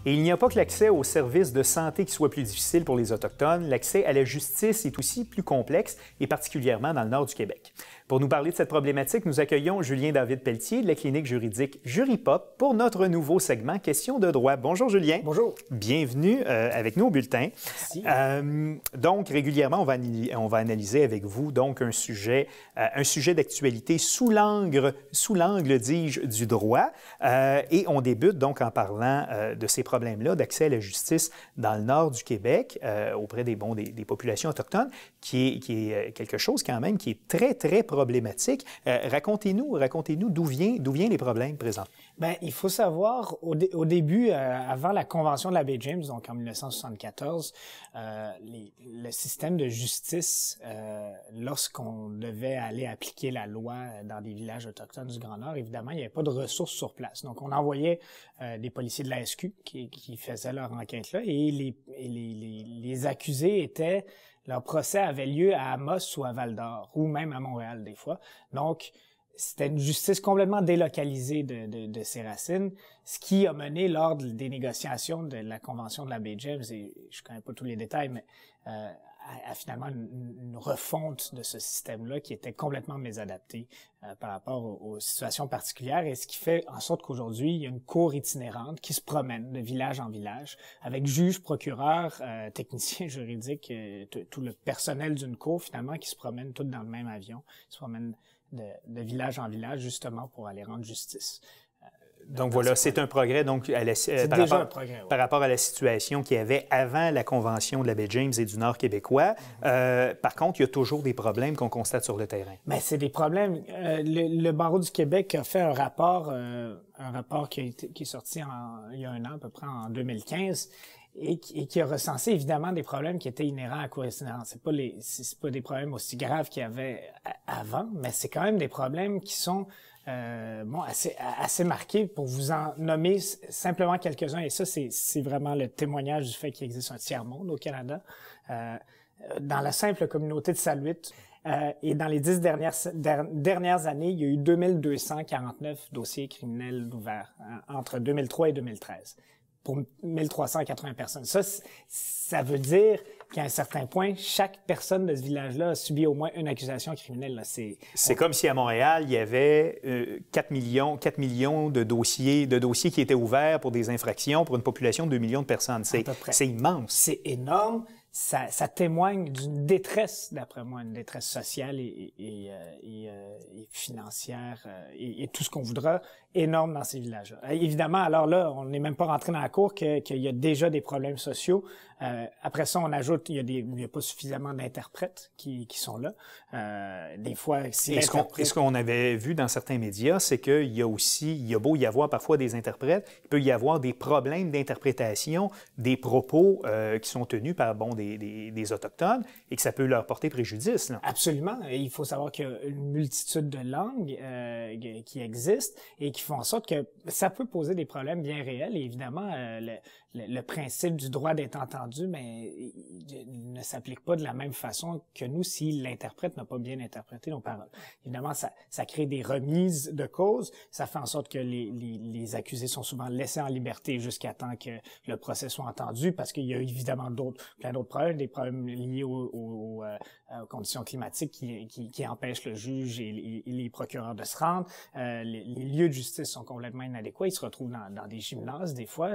Et il n'y a pas que l'accès aux services de santé qui soit plus difficile pour les Autochtones, l'accès à la justice est aussi plus complexe, et particulièrement dans le nord du Québec. Pour nous parler de cette problématique, nous accueillons Julien David-Pelletier de la clinique juridique Juripop pour notre nouveau segment Questions de droit. Bonjour Julien. Bonjour. Bienvenue avec nous au bulletin. Merci. Donc, régulièrement, on va analyser avec vous donc un sujet d'actualité sous l'angle, dis-je, du droit. Et on débute donc en parlant de ces problèmes-là d'accès à la justice dans le nord du Québec auprès des populations autochtones, qui est quelque chose quand même qui est très, très problématique. Racontez-nous d'où viennent les problèmes présents. Bien, il faut savoir, au début, avant la Convention de la baie James, donc en 1974, le système de justice, lorsqu'on devait aller appliquer la loi dans des villages autochtones du Grand Nord, évidemment, il n'y avait pas de ressources sur place. Donc, on envoyait des policiers de la SQ qui faisaient leur enquête là, et les accusés étaient... Leur procès avait lieu à Amos ou à Val-d'Or, ou même à Montréal des fois. Donc, c'était une justice complètement délocalisée de ses racines, ce qui a mené lors des négociations de la Convention de la baie James, et je connais pas tous les détails, mais à finalement une refonte de ce système-là qui était complètement mésadapté par rapport aux situations particulières, et ce qui fait en sorte qu'aujourd'hui, il y a une cour itinérante qui se promène de village en village avec juges, procureurs, techniciens juridiques, tout le personnel d'une cour finalement qui se promènent tous dans le même avion, se promènent de village en village justement pour aller rendre justice. Donc voilà, c'est un progrès donc, par rapport à la situation qu'il y avait avant la Convention de la baie James et du Nord québécois. Par contre, il y a toujours des problèmes qu'on constate sur le terrain. Bien, c'est des problèmes. Le Barreau du Québec a fait un rapport qui est sorti il y a un an à peu près, en 2015, et qui a recensé évidemment des problèmes qui étaient inhérents à la cour itinérante. C'est pas des problèmes aussi graves qu'il y avait avant, mais c'est quand même des problèmes qui sont assez marqués. Pour vous en nommer simplement quelques-uns, et ça, c'est vraiment le témoignage du fait qu'il existe un tiers-monde au Canada. Dans la simple communauté de Saluit, et dans les 10 dernières années, il y a eu 2249 dossiers criminels ouverts entre 2003 et 2013. Pour 1380 personnes. Ça veut dire qu'à un certain point, chaque personne de ce village-là a subi au moins une accusation criminelle. Là. C'est comme si à Montréal, il y avait 4 millions de dossiers qui étaient ouverts pour des infractions pour une population de 2 millions de personnes. C'est immense. C'est énorme. Ça témoigne d'une détresse, d'après moi, une détresse sociale et financière et tout ce qu'on voudra, énorme dans ces villages-là. Évidemment, alors là, on n'est même pas rentré dans la cour qu'il y a déjà des problèmes sociaux. Après ça, on ajoute il y a pas suffisamment d'interprètes qui sont là. Des fois, ce qu'on avait vu dans certains médias, c'est qu'il y a beau y avoir parfois des interprètes, il peut y avoir des problèmes d'interprétation des propos qui sont tenus par des Autochtones et que ça peut leur porter préjudice. Là. Absolument. Et il faut savoir qu'il y a une multitude de langues qui existent et qui font en sorte que ça peut poser des problèmes bien réels. Et évidemment, le principe du droit d'être entendu, mais il ne s'applique pas de la même façon que nous si l'interprète n'a pas bien interprété nos paroles. Évidemment, ça crée des remises de cause. Ça fait en sorte que les accusés sont souvent laissés en liberté jusqu'à temps que le procès soit entendu, parce qu'il y a évidemment plein d'autres problèmes, des problèmes liés aux conditions climatiques qui empêchent le juge et les procureurs de se rendre. Les lieux de justice sont complètement inadéquats. Ils se retrouvent dans des gymnases, des fois,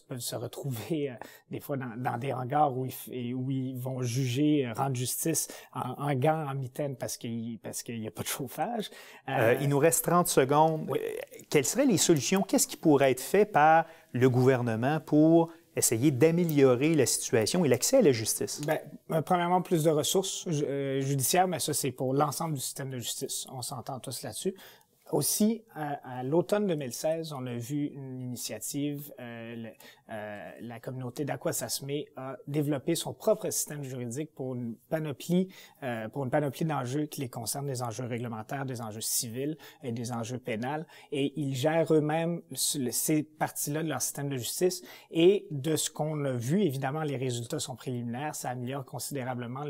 peuvent se retrouver des fois dans des hangars où ils vont juger, rendre justice en gants, en mitaines parce qu'il n'y a pas de chauffage. Il nous reste 30 secondes. Oui. Quelles seraient les solutions? Qu'est-ce qui pourrait être fait par le gouvernement pour essayer d'améliorer la situation et l'accès à la justice? Bien, premièrement, plus de ressources judiciaires, mais ça, c'est pour l'ensemble du système de justice. On s'entend tous là-dessus. Aussi, à l'automne 2016, on a vu une initiative, la communauté d'Akwesasne a développé son propre système juridique pour une panoplie d'enjeux qui les concernent, des enjeux réglementaires, des enjeux civils et des enjeux pénals. Et ils gèrent eux-mêmes ces parties-là de leur système de justice. Et de ce qu'on a vu, évidemment, les résultats sont préliminaires. Ça améliore considérablement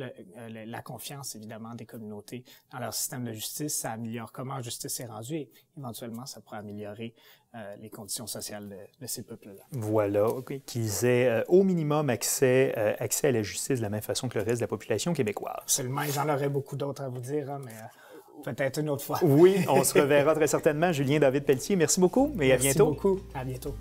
la confiance, évidemment, des communautés dans leur système de justice. Ça améliore comment la justice est rendue. aujourd'hui et éventuellement, ça pourrait améliorer les conditions sociales de ces peuples-là. Voilà, qu'ils aient au minimum accès à la justice de la même façon que le reste de la population québécoise. Absolument, j'en aurais beaucoup d'autres à vous dire, hein, mais peut-être une autre fois. Oui, on se reverra très certainement. Julien David Pelletier, merci beaucoup et à bientôt. Merci beaucoup, à bientôt.